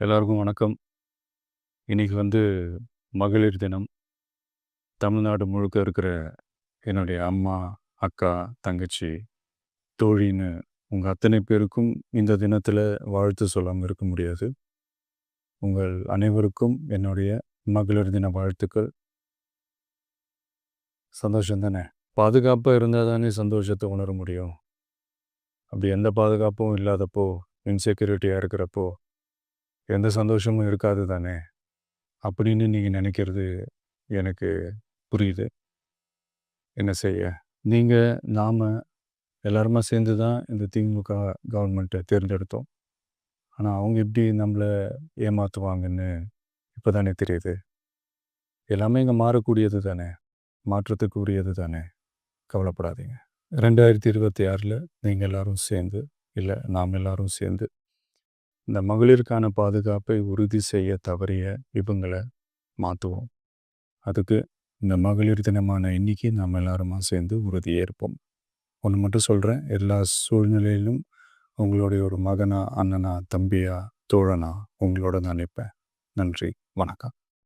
எல்லாருக்கும் வணக்கம். இன்னைக்கு மகளிர் தினம். தமிழ்நாடு முழுக்க இருக்கிற என்னுடைய அம்மா, அக்கா, தங்கச்சி, தோழின்னு உங்க அத்தனை பேருக்கும் இந்த தினத்தில வாழ்த்து சொல்லாம இருக்க முடியாது. உங்கள் அனைவருக்கும் என்னுடைய மகளிர் தின வாழ்த்துக்கள். சந்தோஷம் தானே! பாதுகாப்பா இருந்தா தானே சந்தோஷத்த உணர முடியும். அப்படி எந்த பாதுகாப்பும் இல்லாதப்போ, இன்செக்யூரிட்டியா இருக்கிறப்போ, எந்த சந்தோஷமும் இருக்காது தானே! அப்படின்னு நீங்க நினைக்கிறது எனக்கு புரியுது. என்ன செய்ய? நீங்க, நாம எல்லாருமா சேர்ந்து தான் இந்த திமுக கவர்மெண்ட்டை தேர்ந்தெடுத்தோம். ஆனா, அவங்க எப்படி நம்மள ஏமாத்துவாங்கன்னு இப்ப தானே தெரியுது. எல்லாமே இங்க மாறக்கூடியது தானே! மாற்றத்துக்கு உரியது தானே! கவலைப்படாதீங்க. 2026ல நீங்க எல்லாரும் சேர்ந்து, இல்ல நாம் எல்லாரும் சேர்ந்து, இந்த மகளிருக்கான பாதுகாப்பை உறுதி செய்ய தவறிய இவங்கள மாத்துவோம். அதுக்கு இந்த மகளிர் தினமான இன்னைக்கு நாம் எல்லாருமா சேர்ந்து உறுதியேற்போம். ஒன்று மட்டும் சொல்கிறேன், எல்லா சூழ்நிலையிலும் உங்களுடைய ஒரு மகனா, அண்ணனா, தம்பியா, தோழனா உங்களோட நான் நிற்பேன். நன்றி, வணக்கம்.